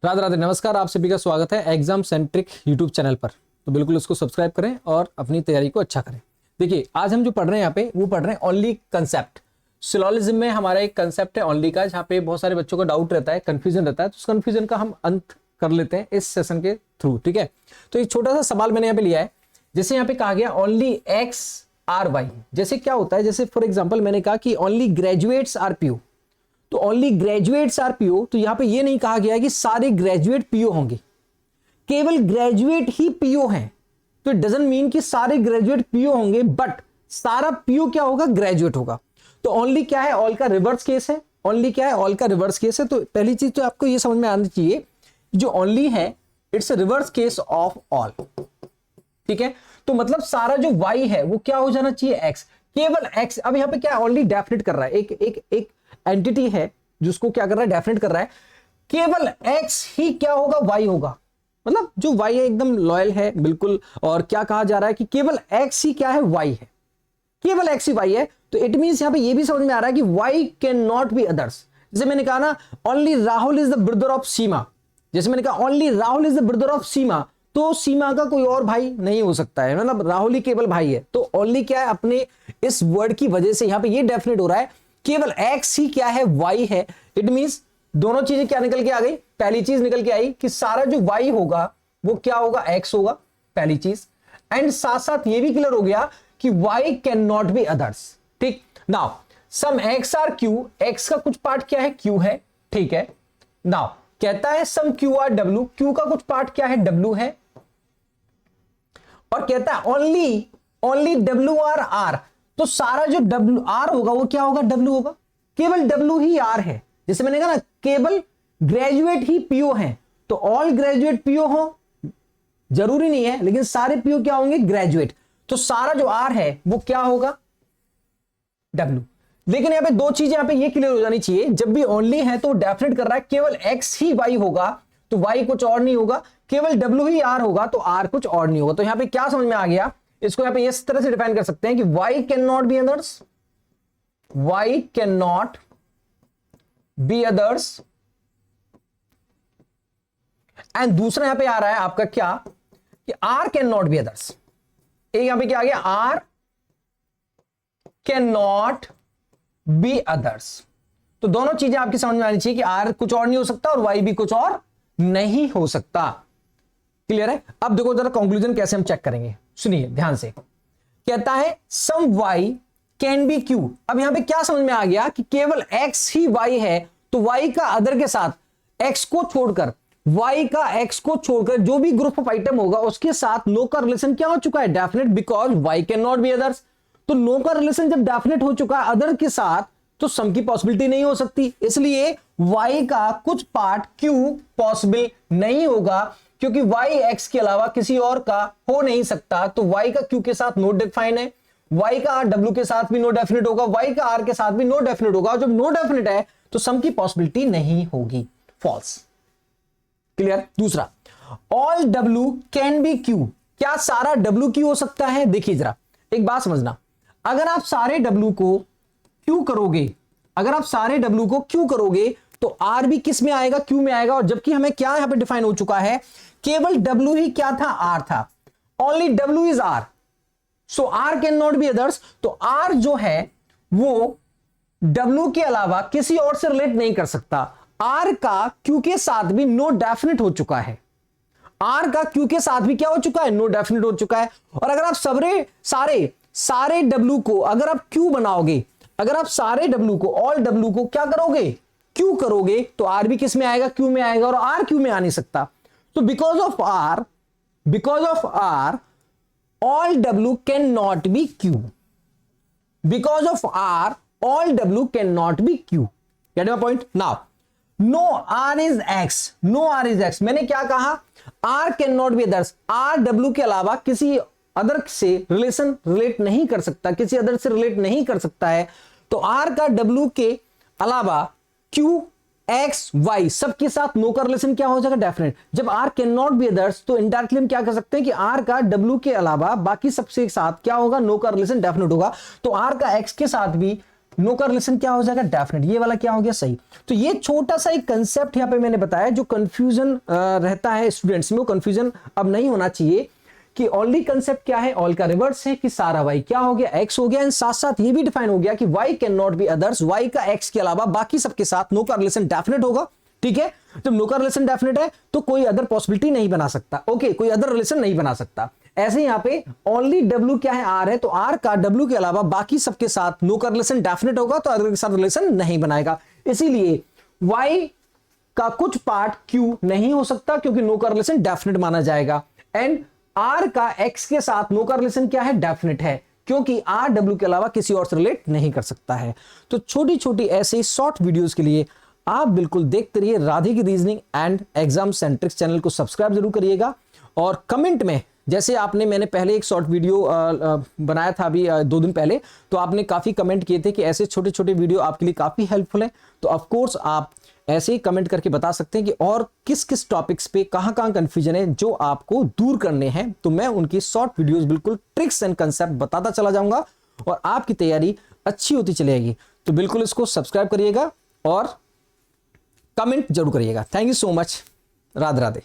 राधे राधे, नमस्कार। आप सभी का स्वागत है एग्जाम सेंट्रिक यूट्यूब चैनल पर। तो बिल्कुल उसको सब्सक्राइब करें और अपनी तैयारी को अच्छा करें। देखिए, आज हम जो पढ़ रहे हैं यहाँ पे वो पढ़ रहे हैं ओनली कंसेप्ट। सिलोजिज्म में हमारा एक कंसेप्ट है ओनली का, जहाँ पे बहुत सारे बच्चों का डाउट रहता है, कंफ्यूजन रहता है। तो उस कंफ्यूजन का हम अंत कर लेते हैं इस सेशन के थ्रू, ठीक है। तो एक छोटा सा सवाल मैंने यहाँ पे लिया है, जैसे यहाँ पे कहा गया ओनली एक्स आर वाई। जैसे क्या होता है, जैसे फॉर एग्जाम्पल मैंने कहा कि ओनली ग्रेजुएट्स आर पीओ, तो ओनली ग्रेजुएट्स आर पीओ। तो यहां पे ये नहीं कहा गया है कि सारे ग्रेजुएट पीओ होंगे, केवल ग्रेजुएट ही पीओ हैं। तो इट डजंट मीन कि सारे ग्रेजुएट पीओ होंगे, बट सारा पीओ क्या होगा, ग्रेजुएट होगा। तो ओनली क्या है, ऑल का रिवर्स केस है। ओनली क्या है, ऑल का रिवर्स केस है। तो पहली चीज तो आपको ये समझ में आनी चाहिए, जो ओनली है it's reverse case of all, ठीक है। तो मतलब सारा जो y है वो क्या हो जाना चाहिए, x, केवल x। अब यहां पे क्या ओनली डेफिनेट कर रहा है, एक एंटिटी है जिसको क्या कर रहा है, डेफिनेट कर रहा है। केवल x ही क्या होगा, y होगा। मतलब जो y है एकदम लॉयल है बिल्कुल। और क्या कहा जा रहा है कि केवल x ही क्या है, y है, केवल x ही y है। तो इट मींस यहां पे ये भी समझ में आ रहा है कि y can not be others. जैसे मैंने कहा ना, only Rahul is the brother of Seema. जैसे मैंने कहा only Rahul is the brother of Seema, तो सीमा का कोई और भाई नहीं हो सकता है, मतलब राहुल ही केवल भाई है। तो ओनली क्या है, अपने इस वर्ड की वजह से यहां पे ये डेफिनेट हो रहा है, केवल x ही क्या है, y है। इट मींस दोनों चीजें क्या निकल के आ गई, पहली चीज निकल के आई कि सारा जो y होगा वो क्या होगा, x होगा, पहली चीज। एंड साथ साथ ये भी क्लियर हो गया कि y can not be others, ठीक। Now some x are q, x का कुछ पार्ट क्या है, q है, ठीक है। नाउ कहता है सम q आर w, q का कुछ पार्ट क्या है, w है। और कहता है ओनली w आर r, तो सारा जो w r होगा वो क्या होगा, w होगा। केवल w ही r है। जैसे मैंने कहा ना, केवल ग्रेजुएट ही पीओ हैं, तो ऑल ग्रेजुएट पीओ हो जरूरी नहीं है, लेकिन सारे पीओ क्या होंगे, ग्रेजुएट। तो सारा जो r है वो क्या होगा, w। लेकिन यहां पे दो चीजें यहां पे ये क्लियर हो जानी चाहिए, जब भी ओनली है तो डेफिनेट कर रहा है केवल x ही y होगा, तो y कुछ और नहीं होगा। केवल w ही r होगा, तो r कुछ और नहीं होगा। तो यहां पे क्या समझ में आ गया, इसको यहां पे इस तरह से डिफाइन कर सकते हैं कि y can not be others, y can not be others. And दूसरा यहां पे आ रहा है आपका क्या, कि r can not be others. एक यहां पे क्या आ गया, r can not be others. तो दोनों चीजें आपकी समझ में आनी चाहिए कि r कुछ और नहीं हो सकता और y भी कुछ और नहीं हो सकता। क्लियर है। अब देखो जरा कंक्लूजन कैसे हम चेक करेंगे, सुनिए ध्यान से। कहता है सम y कैन बी q। अब यहां पे क्या समझ में आ गया कि केवल x ही y है, तो y का अदर के साथ x को छोड़कर, y का x को छोड़कर जो भी ग्रुप ऑफ आइटम होगा उसके साथ नो का रिलेशन क्या हो चुका है, definite, because y can not be others. तो नो का रिलेशन जब डेफिनेट हो चुका है अदर के साथ, तो सम की पॉसिबिलिटी नहीं हो सकती। इसलिए y का कुछ पार्ट q पॉसिबल नहीं होगा, क्योंकि y x के अलावा किसी और का हो नहीं सकता। तो y का q के साथ नो डिफाइन है, y का r w के साथ भी नो डेफिनेट होगा, y का r के साथ भी नो डेफिनेट होगा। और जब नो डेफिनेट है तो सम की पॉसिबिलिटी नहीं होगी, फॉल्स। क्लियर। दूसरा, all w can be q, क्या सारा w q हो सकता है। देखिए जरा एक बात समझना, अगर आप सारे w को q करोगे, अगर आप सारे w को q करोगे तो r भी किस में आएगा, q में आएगा। और जबकि हमें क्या यहां पे डिफाइन हो चुका है, केवल w ही क्या था, r था। Only w is r, so r can not be others. तो r जो है वो w के अलावा किसी और से रिलेट नहीं कर सकता। r का q के साथ भी नो डेफिनेट हो चुका है, r का q के साथ भी क्या हो चुका है, नो डेफिनेट हो चुका है। और अगर आप सारे w को अगर आप q बनाओगे, अगर आप सारे w को, ऑल w को क्या करोगे, q करोगे, तो r भी किस में आएगा, q में आएगा। और r q में आ नहीं सकता। तो because of r all w can not be q, because of r all w can not be q। Get my point. Now no r is x, no r is x। मैंने क्या कहा, r can not be others, r w के अलावा किसी other से relate नहीं कर सकता, किसी अदर से रिलेट नहीं कर सकता है। तो r का w के अलावा q x y सबके साथ नो का रिलेशन क्या हो जाएगा, डेफिनेट। जब r can not be others तो इनडायरेक्टली हम क्या कर सकते हैं कि r का w के अलावा बाकी सबसे साथ क्या होगा, नो का रिलेशन डेफिनेट होगा। तो r का x के साथ भी नो का रिलेशन क्या हो जाएगा, डेफिनेट। ये वाला क्या हो गया, सही। तो ये छोटा सा एक कंसेप्ट यहाँ पे मैंने बताया, जो कंफ्यूजन रहता है स्टूडेंट्स में, वो कंफ्यूजन अब नहीं होना चाहिए कि ओनली कंसेप्ट क्या है, ऑल का रिवर्स है, कि सारा वाई क्या हो गया, एक्स हो गया। एंड साथ साथ ये भी डिफाइन हो गया कि Y can not be others, Y का एक्स के अलावा बाकी सबके साथ नो का रिलेशन डेफिनेट होगा। ठीक है, जब नो का रिलेशन डेफिनेट है तो कोई अदर पॉसिबिलिटी नहीं बना सकता, ओके, कोई अदर रिलेशन नहीं बना सकता। ऐसे यहां पे ओनली डब्ल्यू क्या है, आर है, तो आर का डब्ल्यू के अलावा बाकी सबके साथ नो का रिलेशन डेफिनेट होगा, तो अदर के साथ रिलेशन नहीं बनाएगा। इसीलिए वाई का कुछ पार्ट क्यू नहीं हो सकता, क्योंकि नो का रिलेशन डेफिनेट माना जाएगा। एंड आर का एक्स के साथ नो का रिलेशन क्या है, डेफिनेट है, क्योंकि आर डब्ल्यू के अलावा किसी और से रिलेट नहीं कर सकता है। तो छोटी छोटी ऐसे शॉर्ट वीडियोस के लिए आप बिल्कुल देखते रहिए राधे की reasoning and exam Centrix channel को सब्सक्राइब जरूर करिएगा। और कमेंट में, जैसे मैंने पहले एक शॉर्ट वीडियो बनाया था अभी 2 दिन पहले, तो आपने काफी कमेंट किए थे कि ऐसे छोटे छोटे वीडियो आपके लिए काफी हेल्पफुल है। तो ऑफ कोर्स आप ऐसे ही कमेंट करके बता सकते हैं कि और किस किस टॉपिक्स पे कहां कहां कंफ्यूजन है जो आपको दूर करने हैं, तो मैं उनकी शॉर्ट वीडियोस बिल्कुल ट्रिक्स एंड कंसेप्ट बताता चला जाऊंगा और आपकी तैयारी अच्छी होती चलेगी। तो बिल्कुल इसको सब्सक्राइब करिएगा और कमेंट जरूर करिएगा। Thank you so much. Radhe Radhe.